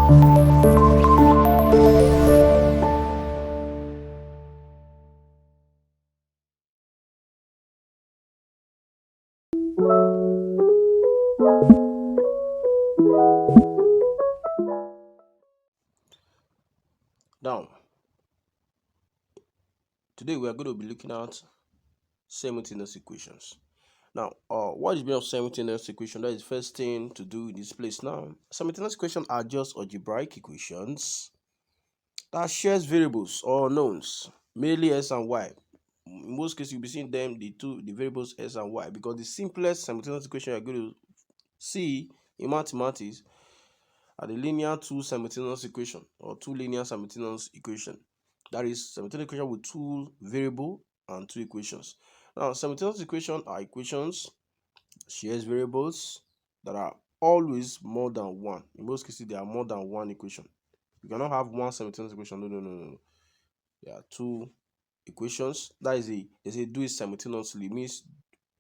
Now, today we are going to be looking at simultaneous equations. Now, what is the meaning of simultaneous equation? That is the first thing to do in this place now. Simultaneous equations are just algebraic equations that shares variables or knowns, mainly x and y. In most cases, you'll be seeing them, the variables x and y, because the simplest simultaneous equation you're going to see in mathematics are the linear two simultaneous equation or two linear simultaneous equation. That is simultaneous equation with two variable and two equations. Now, simultaneous equation are equations shares variables that are always more than one. In most cases, there are more than one equation. You cannot have one simultaneous equation. No. There are two equations. That is they say do it simultaneously. It means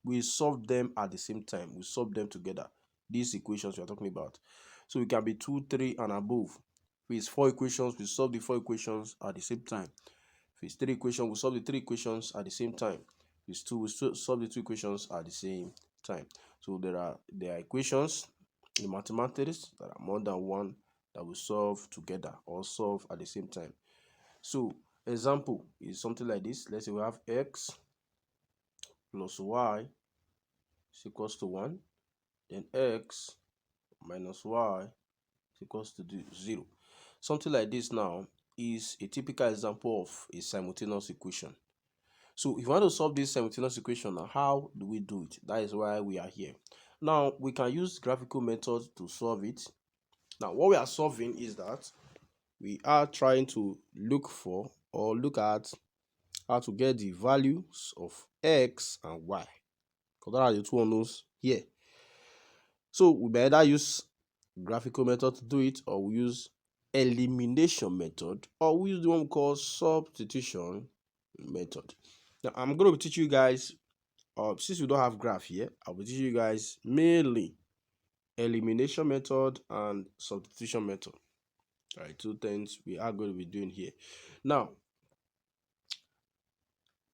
we solve them at the same time. We solve them together. These equations we are talking about. So it can be 2, 3, and above. If it's 4 equations, we solve the 4 equations at the same time. If it's 3 equations, we solve the 3 equations at the same time. If it's 2, we solve the 2 equations at the same time. So there are equations in mathematics that are more than one that we solve together or solve at the same time. So example is something like this. Let's say we have x plus y is equals to 1. Then x minus y is equals to 0. Something like this now is a typical example of a simultaneous equation. So if you want to solve this simultaneous equation, how do we do it? That is why we are here. Now, we can use graphical methods to solve it. Now, what we are solving is that we are trying to look for or look at how to get the values of x and y, because that are the two unknowns here. So we better use graphical method to do it, or we use elimination method, or we use the one we call substitution method. Now I'm going to teach you guys, since we don't have graph here, I'll be teaching you guys mainly elimination method and substitution method. All right, two things we are going to be doing here. Now,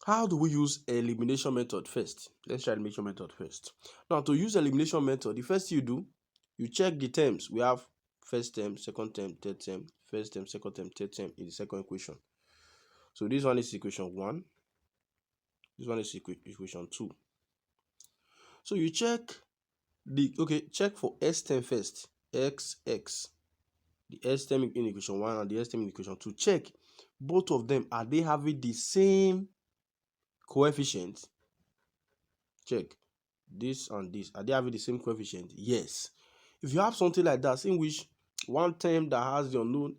how do we use elimination method first? Let's try elimination method first. Now, to use elimination method, the first thing you do, you check the terms. We have first term, second term, third term, first term, second term, third term in the second equation. So this one is equation 1. This one is equation 2. So you check check for s term first. X. The s term in equation 1 and the s term in equation 2. Check both of them, are they having the same coefficient? Check this and this, are they having the same coefficient? Yes. If you have something like that in which one term that has the unknown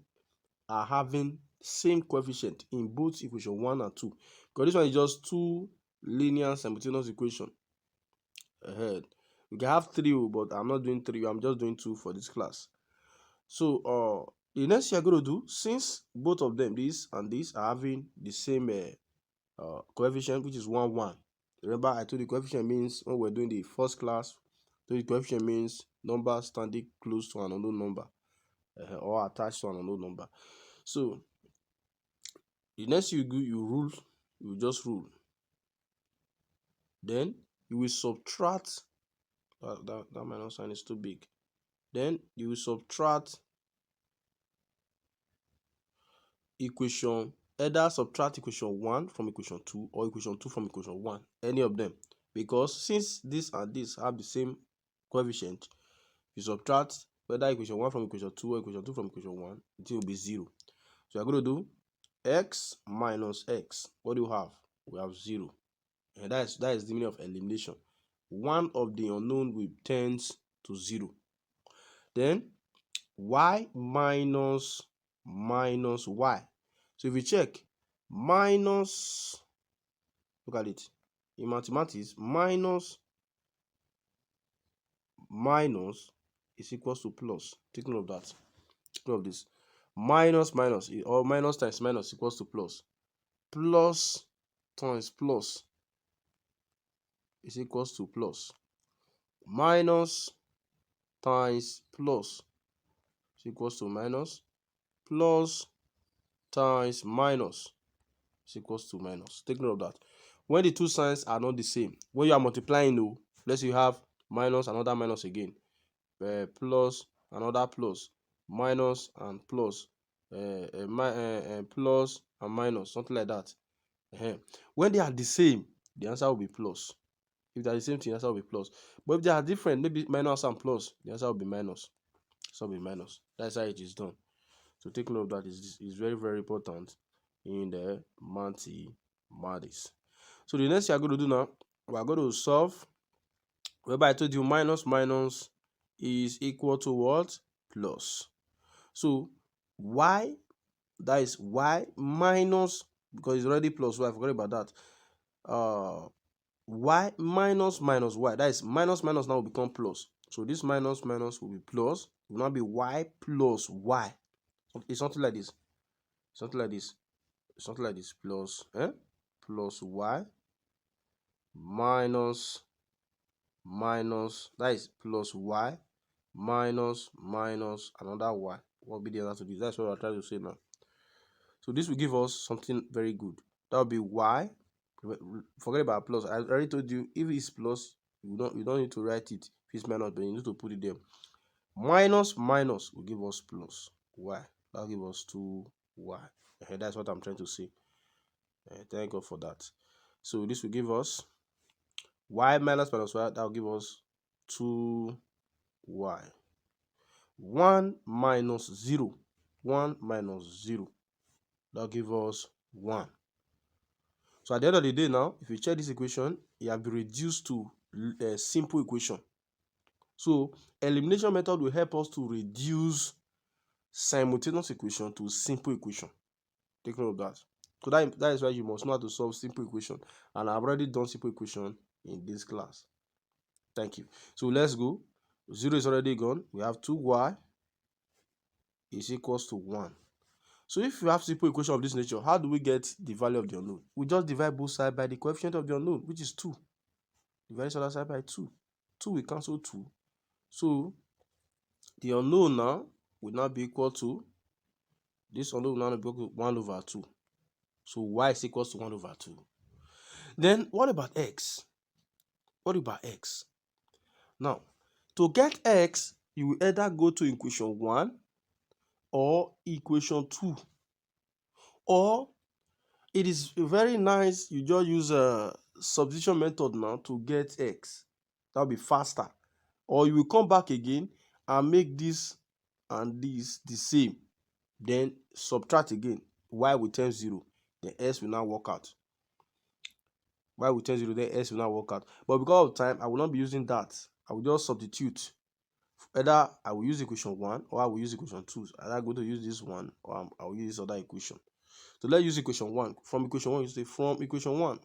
are having same coefficient in both equation 1 and 2, because this one is just two linear simultaneous equation ahead. We can have 3, but I'm not doing 3, I'm just doing 2 for this class. So the next you're going to do, since both of them, this and this, are having the same coefficient, which is 1 1. Remember, I told you coefficient means, when we're doing the first class, the coefficient means number standing close to an unknown number or attached to an unknown number. So the next you do, you just rule. Then you will subtract that minus sign is too big. Then you will subtract equation, either subtract equation 1 from equation 2 or equation 2 from equation 1, any of them, because since this and this have the same coefficient, you subtract whether equation 1 from equation 2 or equation 2 from equation 1, it will be 0. So you're going to do x minus x. What do you have? We have 0. And that is the meaning of elimination. One of the unknown will tends to 0. Then y minus y. So if you check, minus, look at it. In mathematics, minus is equals to plus. Take note of that. Take note of this. Minus or minus times minus equals to plus. Plus times plus is equals to plus. Minus times plus is equals to minus, plus times minus is equals to minus. Take note of that. When the two signs are not the same, when you are multiplying, no, let's say you have minus, another minus again, plus, another plus, minus and plus, plus and minus, something like that. When they are the same, the answer will be plus. If they are the same thing, the answer will be plus. But if they are different, maybe minus and plus, the answer will be minus. So will be minus. That's how it is done. So take note of that. Is very, very important in the mathematics. So the next thing I'm going to do now, we are going to solve, whereby I told you minus minus is equal to what? Plus. So y, that is y minus, because it's already plus y, I forgot about that. Y minus minus y, that is minus minus now will become plus. So this minus minus will be plus, it will now be y plus y. It's something like this. Something like this. Something like this. Plus plus y minus minus, that is plus y minus minus another y. What will be the answer to this? That's what I'm trying to say now. So this will give us something very good. That will be y. Forget about plus. I already told you, if it's plus, you don't need to write it. If it's minus, but you need to put it there. Minus minus will give us plus y. That will give us 2y. That's what I'm trying to say. Thank God for that. So this will give us y minus minus y. That will give us 2y. 1 minus 0. 1 minus 0. That will give us 1. So at the end of the day now, if you check this equation, it has been reduced to a simple equation. So elimination method will help us to reduce simultaneous equation to simple equation. Take note of that. So that is why you must know how to solve simple equation. And I've already done simple equation in this class. Thank you. So let's go. 0 is already gone. We have 2y is equals to 1. So if you have simple equation of this nature, how do we get the value of the unknown? We just divide both sides by the coefficient of the unknown, which is 2. Divide the other side by 2. 2 will cancel 2. So the unknown now will now be equal to, this unknown will now be equal to 1 over 2. So y is equals to 1 over 2. Then what about x? What about x? Now, to get x, you will either go to equation 1 or equation 2. Or it is very nice, you just use a substitution method now to get x. That will be faster. Or you will come back again and make this and this the same. Then subtract again. Y will turn 0. Then s will now work out. Y will turn 0, then s will now work out. But because of time, I will not be using that. I will just substitute. Either I will use equation 1 or I will use equation 2. Either I'm going to use this one or I will use this other equation. So let's use equation 1. From equation 1, you say from equation 1.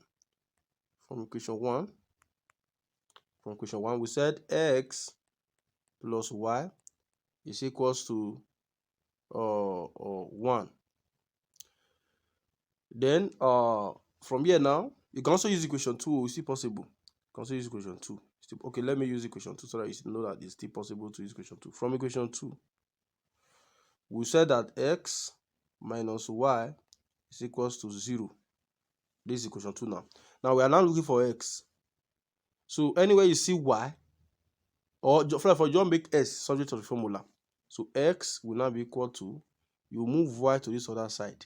From equation 1. From equation 1, we said x plus y is equals to 1. Then from here now, you can also use equation 2. It's still possible. You can also use equation 2. Okay, let me use equation 2 so that you know that it's still possible to use equation 2. From equation 2, we said that x minus y is equals to 0. This is equation 2 now. Now we are now looking for x. So anywhere you see y, or for just make s subject to the formula. So x will now be equal to, you move y to this other side.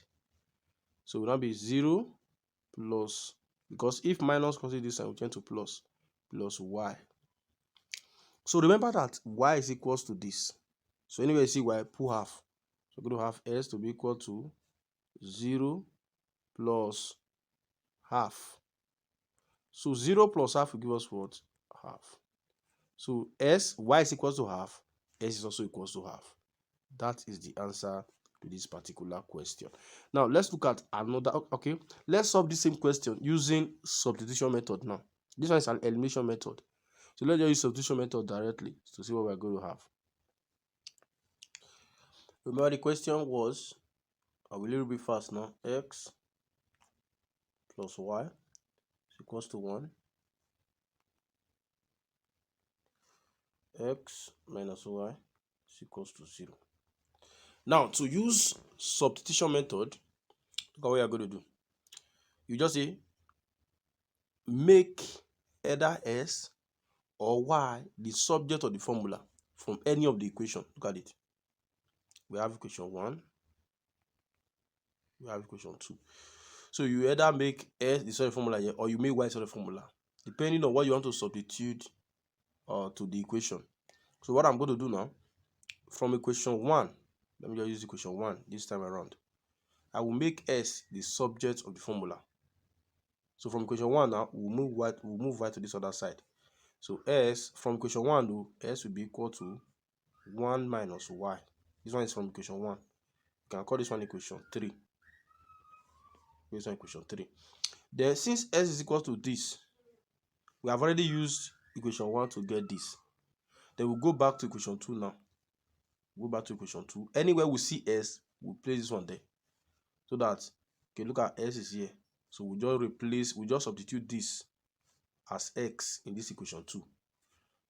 So it will now be 0 plus, because if minus consider this side, we turn to plus y. So remember that y is equals to this. So anywhere you see y, put half. So we're going to have s to be equal to 0 plus half. So 0 plus half will give us what? Half. So y is equals to half, s is also equals to half. That is the answer to this particular question. Now let's look at another. Okay, let's solve the same question using substitution method now. This one is an elimination method. So let's just use substitution method directly to see what we're going to have. Remember the question was, I will a little bit fast now, x plus y is equals to 1. X minus y is equals to 0. Now, to use substitution method, look at what you're going to do. You just say make either S or Y the subject of the formula from any of the equation. Look at it. We have equation 1. We have equation 2. So you either make S the solid formula here or you make Y solid formula, depending on what you want to substitute to the equation. So what I'm going to do now, from equation 1, let me just use equation 1 this time around. I will make S the subject of the formula. So from equation 1 now, we'll move Y to this other side. So S from equation 1 though, S will be equal to 1 minus Y. This one is from equation 1. You can call this one equation 3. This one equation 3. Then since S is equal to this, we have already used equation 1 to get this. Then we'll go back to equation 2 now. Go back to equation 2. Anywhere we see S, we'll place this one there. So that, okay, look at S is here. So we just substitute this as X in this equation 2.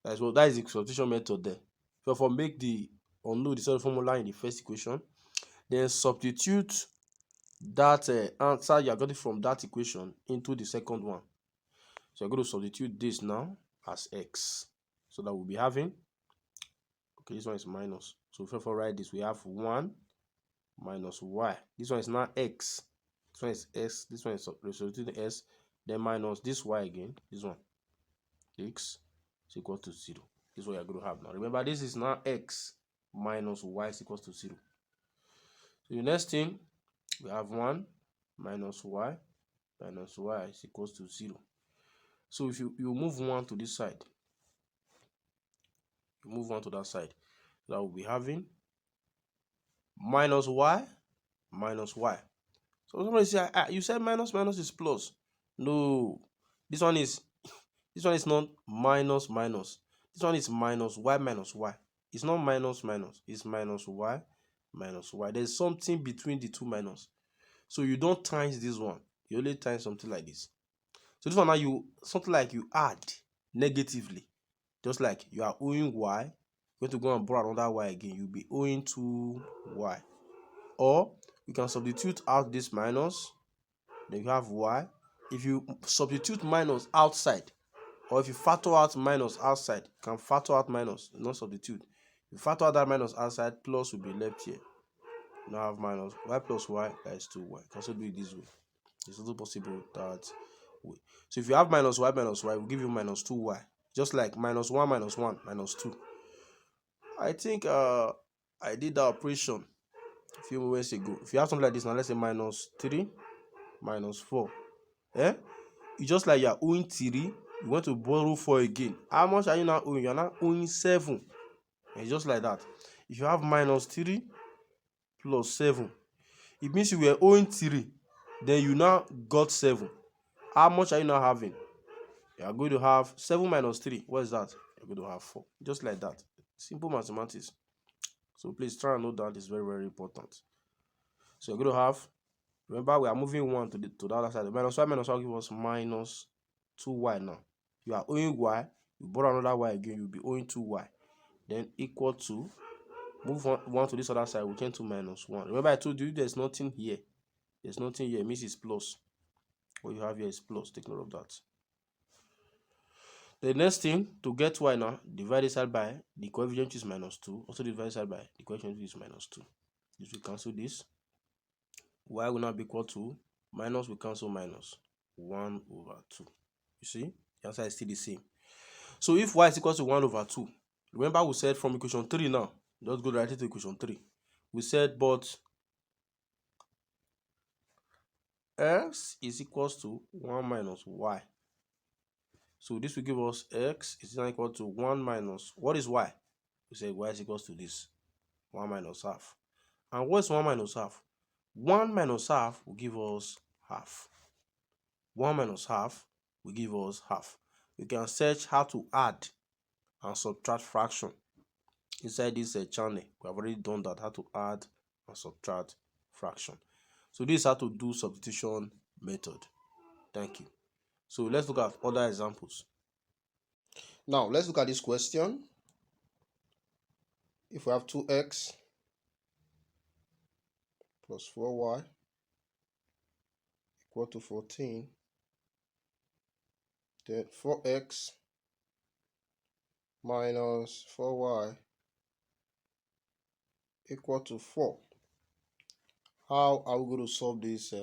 That is the substitution method there. So make the solid formula in the first equation, then substitute that answer you are getting from that equation into the second one. So you're going to substitute this now as X. So that we'll be having, okay, this one is minus. So if I write this, we have 1 minus Y. This one is now X. This one is S. This one is substituting S. Then minus this Y again. This one. X is equal to 0. This is what you're going to have now. Remember, this is now X minus Y is equal to 0. So the next thing, we have 1 minus Y is equal to 0. So if you move 1 to this side, you move 1 to that side, that will be having minus Y. So somebody say, you said minus is plus. No, this one is not minus. This one is minus Y. It's not minus, it's minus Y. There's something between the two minus. So you don't times this one. You only times something like this. So this one now something like you add negatively. Just like you are owing Y, you're going to go and borrow another Y again. You'll be owing 2Y. Or you can substitute out this minus, then you have Y. If you substitute minus outside, or if you factor out minus outside, you can factor out minus, not substitute. If you factor out that minus outside, plus will be left here. You now have minus Y plus Y, that is 2Y. You can also do it this way. It's also possible that way. So if you have minus Y, we'll give you minus 2Y. Just like minus 1, minus 2. I think I did that operation a few moments ago. If you have something like this now, let's say minus 3, minus 4. It's just like you are owing 3, you want to borrow 4 again. How much are you now owing? You are now owing 7. And it's just like that. If you have minus 3 plus 7, it means you were owing 3, then you now got 7. How much are you now having? You are going to have 7 minus 3. What is that? You're going to have 4. Just like that. Simple mathematics. So please try and note that. It's very, very important. So you're going to have, remember, we are moving 1 to the other side. Minus Y will give us minus 2Y now. You are owing Y. You borrow another Y again. You'll be owing 2Y. Then equal to, move 1 to this other side. We change to minus 1. Remember, I told you there's nothing here. There's nothing here. It means it's plus. What you have here is plus. Take note of that. The next thing, to get Y now, divide this side by the coefficient which is minus 2. Also divide this side by the coefficient which is minus 2. This will cancel this. Y will now be equal to, minus will cancel minus, 1 over 2. You see, the answer is still the same. So if Y is equal to 1 over 2, remember we said from equation 3 now, let's go right into equation 3. We said, but X is equals to 1 minus Y. So this will give us X is now equal to 1 minus, what is Y? We said Y is equals to this, 1 minus half. And what's 1 minus half? 1 minus half will give us half. 1 minus half will give us half. We can search how to add and subtract fraction inside this channel. We have already done that, how to add and subtract fraction. So this is how to do substitution method. Thank you. So let's look at other examples. Now let's look at this question. If we have 2x plus 4y equal to 14. Then 4x minus 4y equal to 4. How are we going to solve this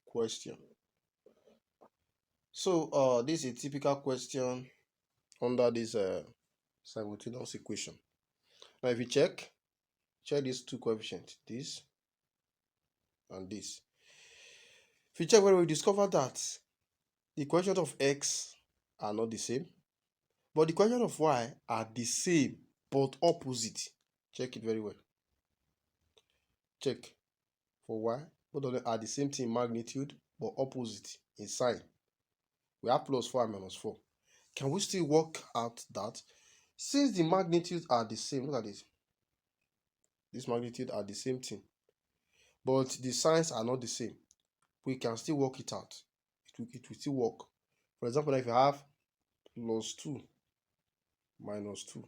question? So this is a typical question under this simultaneous equation. Now if you check these two coefficients, this and this. If you check, where we discover that the coefficient of x are not the same, but the coefficient of y are the same but opposite. Check it very well. Check for y, both of them are the same thing in magnitude but opposite in sign. We have plus 4 and minus 4. Can we still work out that since the magnitudes are the same, look at this. This magnitude are the same thing, but the signs are not the same. We can still work it out. It will still work. For example, if you have plus 2 minus 2,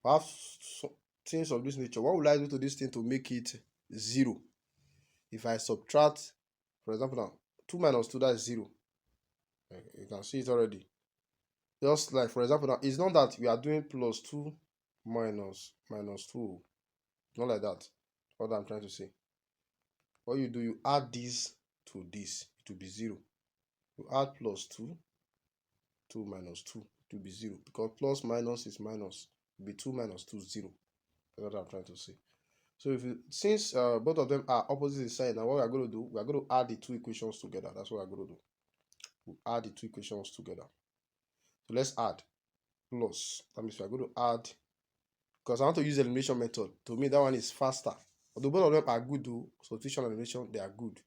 we have things of this nature. What will I do to this thing to make it 0? If I subtract, for example, now 2 minus 2, that is 0. You can see it already. Just like, for example, now it's not that we are doing plus 2 minus 2. It's not like that. What I'm trying to say. What you do, you add this to this, it will be 0. You add plus 2 minus 2, it will be 0. Because plus minus is minus. It will be 2 minus 2, 0. That's what I'm trying to say. So since both of them are opposite in sign, now what we are going to do, we are going to add the two equations together. That's what we are going to do. We'll add the two equations together. So let's add plus. That means we are going to add, because I want to use the elimination method. To me, that one is faster. Although both of them are good, though, substitution and elimination, they are good.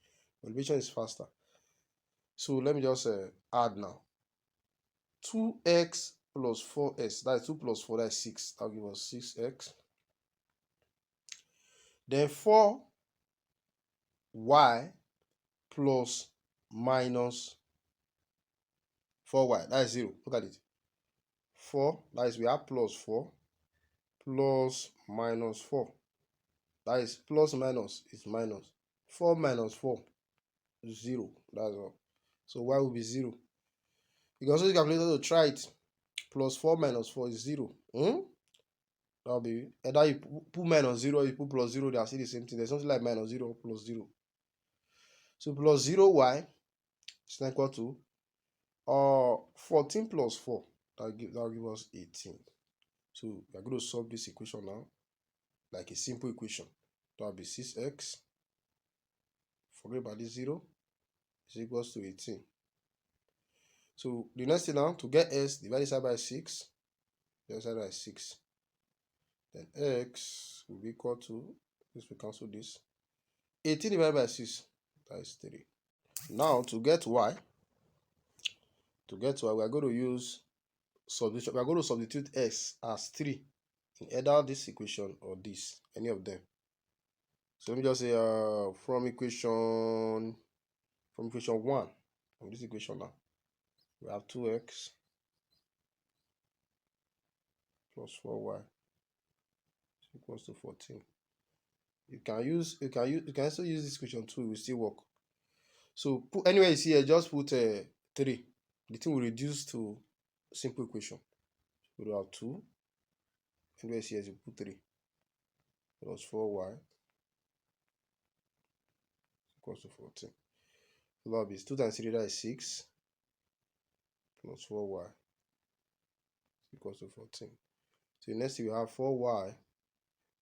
Elimination is faster. So let me just add now. 2x plus 4s, that is 2 plus 4, that is 6. That will give us 6x. Then 4y plus minus 4y, that is 0. Look at it. 4, that is, we have plus 4 plus minus 4. That is, plus minus is minus. 4 minus 4 is 0. That's all. So y will be 0. You can also use the calculator to try it. Plus 4 minus 4 is 0. That will be, either you put minus 0 or you put plus 0, they are still the same thing. There's something like minus 0 or plus 0. So plus 0y is equal to 14 plus 4. That will give us 18. So we are going to solve this equation now like a simple equation. That will be 6x, forget about this 0, is equals to 18. So the next thing now, to get s, divide this by 6, divide by 6. Then x will be equal to, this will cancel this, 18 divided by 6, that is 3. Now to get y, we are going to use substitution. We are going to substitute x as 3 in either this equation or this, any of them. So let me just say from equation 1, from this equation now, we have 2x plus 4y equals to 14. You can also use this equation 2, it will still work. So put anywhere you see here, just put 3. The thing will reduce to simple equation. We will have 2. Anywhere you see here, you put 3 plus 4y equals to 14. So that will be 2 times 3, that is 6 plus 4y equals to 14. So next you have 4y.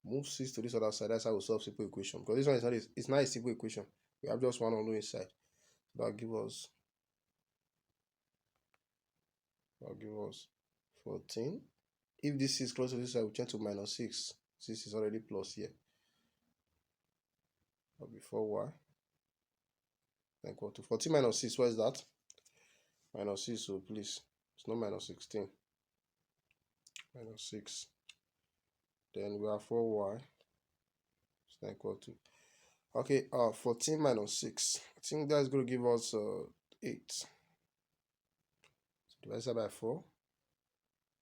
Move 6 to this other side. That's how we solve simple equation. Because this one is not a simple equation. We have just one unknown inside. That give us 14. If this is close to this side, we change to minus 6. 6 is already plus here. That will be 4y equal to 14 minus 6. What is that? Minus 6, so please. It's not minus 16. Minus 6. Then we have 4y is equal to, okay, 14 minus 6. I think that's going to give us 8. So divided by 4.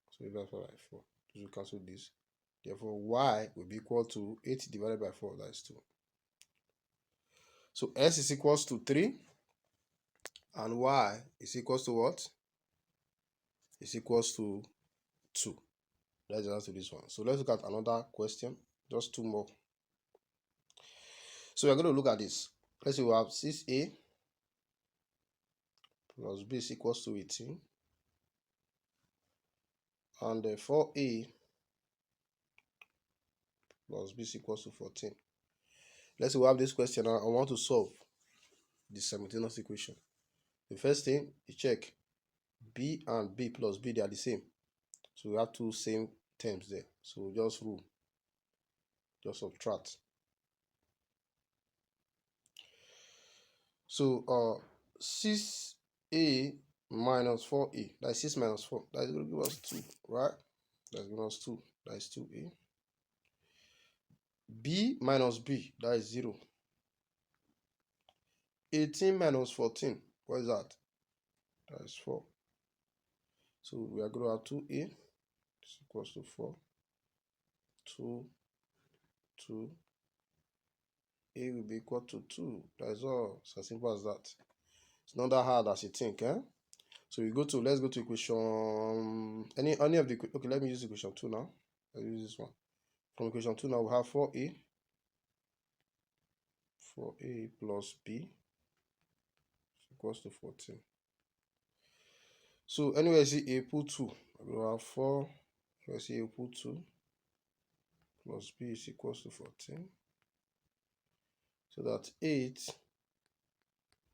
So divided by 4. So we cancel this. Therefore, y will be equal to 8 divided by 4. That is 2. So S is equals to 3 and Y is equals to what? Is equals to 2. That's the answer to this one. So let's look at another question. Just two more. So we're going to look at this. Let's say we have 6A plus B is equals to 18. And 4A plus B is equals to 14. Let's say we have this question and I want to solve the simultaneous equation. The first thing you check B and B plus B, they are the same. So we have two same terms there. So just rule, just subtract. So 6A minus 4A, that's 6 minus 4, that's going to give us 2, right? That's going to give us 2, that is 2A. B minus B, that is 0. 18 minus 14, what is that? That is 4. So we are going to have 2A is equals to 4. 2, 2. A will be equal to 2. That's all. It's as simple as that. It's not that hard as you think, eh? So let's go to equation, any of the, okay, let me use equation 2 now. I'll use this one. From equation 2 now we have 4A plus B is equals to 14. So anyway, I see A put 2. We have 4, I see A put 2 plus B is equals to 14. So that 8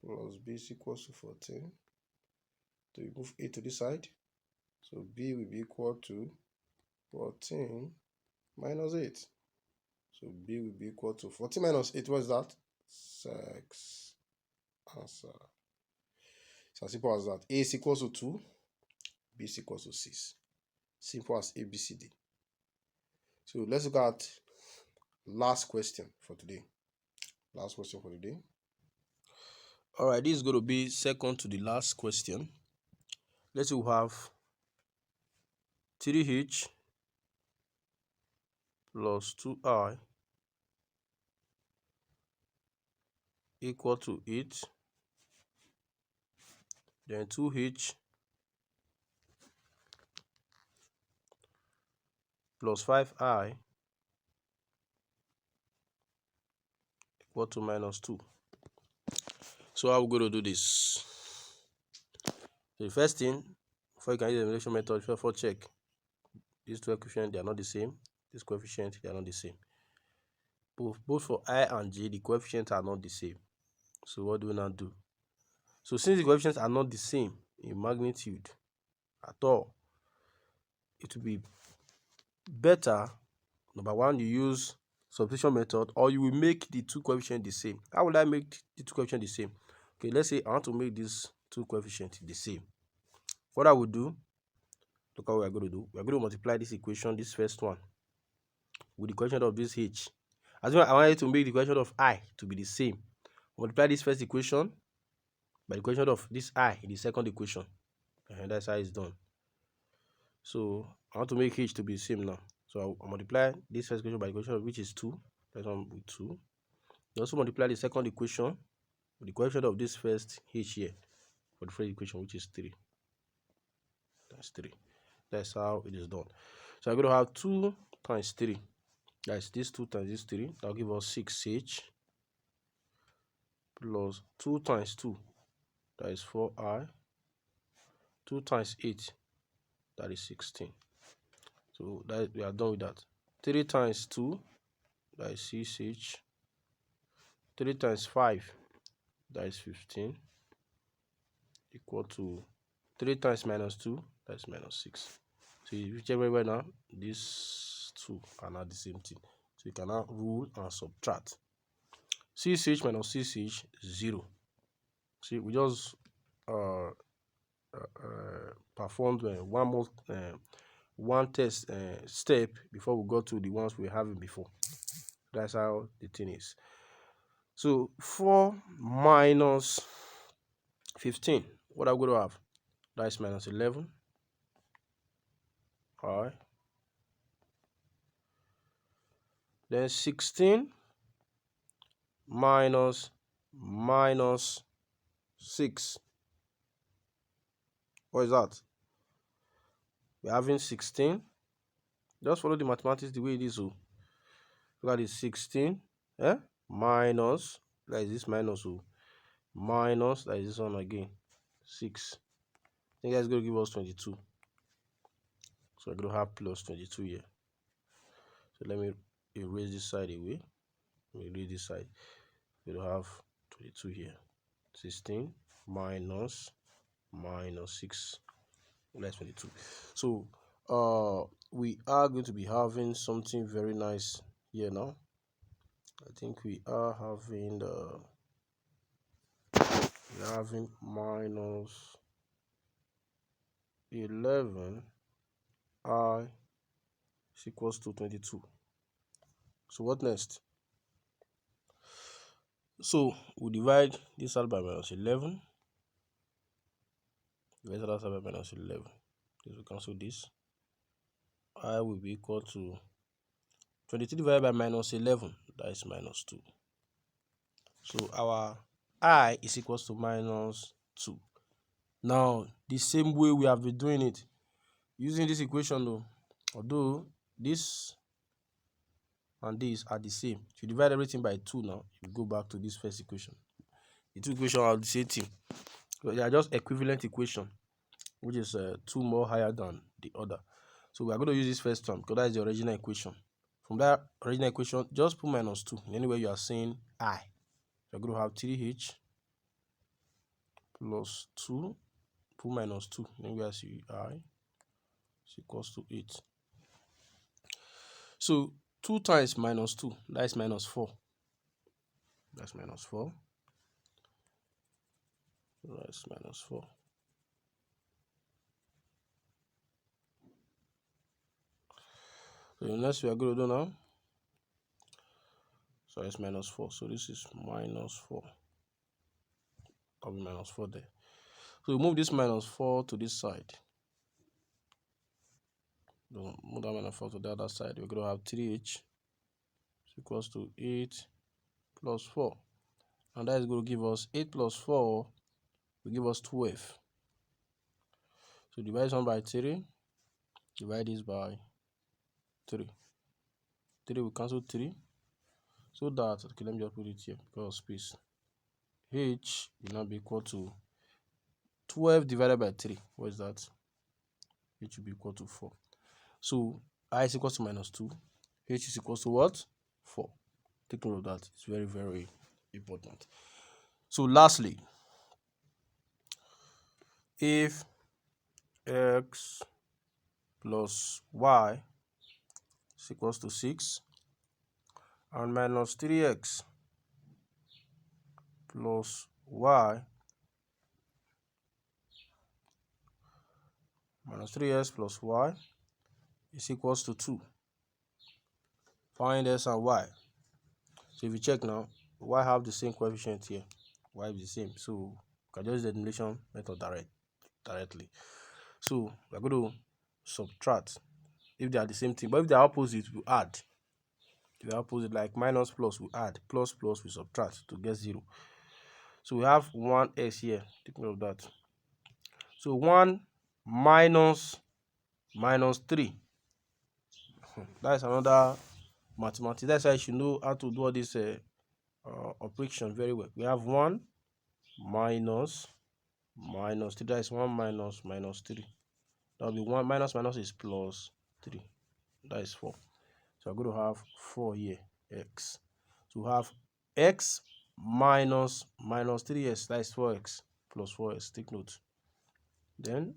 plus B is equals to 14. So we move A to this side. So B will be equal to 14 minus 8. So B will be equal to 14 minus 8. What is that? 6. Answer. It's as simple as that. A is equals to 2. B is equals to 6. Simple as A, B, C, D. So let's look at last question for today. Last question for today. All right, this is going to be second to the last question. Let's say we have 3H plus 2I equal to 8. Then 2H plus 5I equal to minus 2. So how are we going to do this? So the first thing, before you can use the elimination method, first check these two coefficients, they are not the same. This coefficient, they are not the same. Both for I and J, the coefficients are not the same. So what do we now do? So since the coefficients are not the same in magnitude at all, it will be better, number one, you use substitution method, or you will make the two coefficients the same. How will I make the two coefficients the same? Okay, let's say I want to make these two coefficients the same. What I will do, look how we are going to do. We are going to multiply this equation, this first one, with the coefficient of this H. As well, I wanted to make the coefficient of I to be the same. Multiply this first equation by the coefficient of this I in the second equation. And that's how it's done. So I want to make H to be the same now. So I'll multiply this first equation by the equation of which is 2. That's one with 2. You also multiply the second equation with the coefficient of this first H here for the first equation, which is 3. That's 3. That's how it is done. So I'm going to have 2 times 3. That's this 2 times this 3. That'll give us 6H plus 2 times 2. That is 4I. 2 times 8. That is 16. So that we are done with that. 3 times 2. That is 6H. 3 times 5. That is 15. Equal to 3 times minus 2. That is minus 6. So if you check very well now, these two are not the same thing. So you can now rule and subtract. 6H minus 6H, 0. See, we just performed one test step before we got to the ones we were having before. That's how the thing is. So 4 minus 15, what are we going to have? That is minus 11. All right. Then 16 minus minus 6. What is that? We're having 16. Just follow the mathematics the way it is. So look at this 16. Minus, that is this minus. So minus, that is this one again. 6. I think that's going to give us 22. So we're going to have plus 22 here. So let me erase this side away. Let me erase this side. We'll have 22 here. 16 minus 6. That's 22. So we are going to be having something very nice here now. I think we are having minus 11 I is equals to 22. So what next? So we divide this out by minus 11. Divide that out by minus 11. This will cancel this. I will be equal to 23 divided by minus 11. That is minus 2. So our I is equals to minus 2. Now, the same way we have been doing it, using this equation though, although this and this are the same. If you divide everything by 2 now, you go back to this first equation. The two equations are the same thing. So they are just equivalent equation, which is 2 more higher than the other. So we are going to use this first one because that is the original equation. From that original equation, just put minus 2. Anywhere you are saying I. You're going to have 3h plus 2, put minus 2. Anywhere I see I is equals to 8. So 2 times minus 2, that is minus 4. That's minus 4. That's minus 4. So the next we are going to do now. So it's minus 4. So this is minus 4. I'll be minus 4 there. So we move this minus 4 to this side. Move that minus 4 to the other side. We're going to have 3h is equals to 8 plus 4. And that is going to give us 8 plus 4 will give us 12. So divide this one by 3. Divide this by 3. 3 will cancel 3. So that, okay, let me just put it here because of space. H will now be equal to 12 divided by 3. What is that? H will be equal to 4. So I is equal to minus 2. H is equal to what? 4. Take note of that. It's very, very important. So lastly, if x plus y is equals to 6 and minus 3x plus y minus 3x plus y is equals to 2. Find s and y. So if you check now, y have the same coefficient here. Y is the same. So you can just use the elimination method directly. So we're going to subtract if they are the same thing. But if they are opposite, we add. If they are opposite, like minus plus, we add. Plus plus, we subtract to get 0. So we have 1s here. Take note of that. So 1 minus 3. That is another mathematics. That's why you should know how to do all this operation very well. We have 1 minus 3. That is 1 minus 3. That will be 1 minus is plus 3. That is 4. So I'm going to have 4 here, x. So we have x minus 3x, that is 4x, plus 4x, take note. Then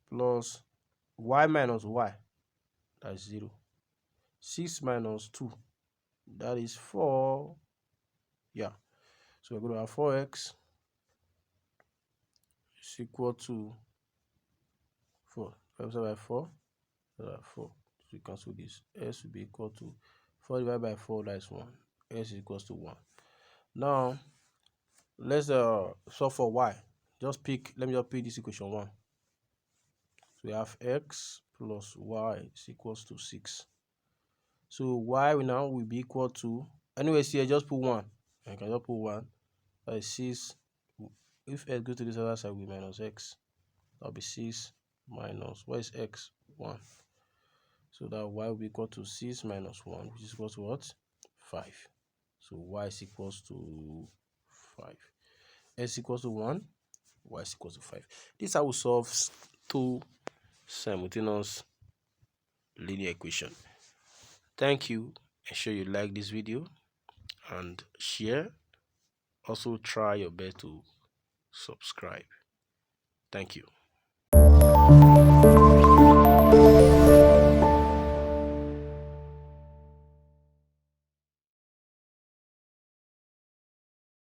plus y minus y, that is 0. 6 minus 2, that is 4. Yeah. So we're going to have 4x is equal to 4. 5 by 4, 4. So you cancel this. S will be equal to 4 divided by 4, that is 1. S is equals to 1. Now, let's solve for y. Let me just pick this equation 1. So we have x plus y is equals to 6. So y now will be equal to, anyways here, just put 1. I can just put 1. That is 6. If x go to this other side, will be minus x. That'll be 6 minus, what is x? 1. So that y will be equal to 6 minus 1, which is equal to what? 5. So y is equals to 5. X equals to 1, y is equals to 5. This is how we solve two simultaneous linear equation. Thank you. Ensure you like this video and share. Also try your best to subscribe. Thank you.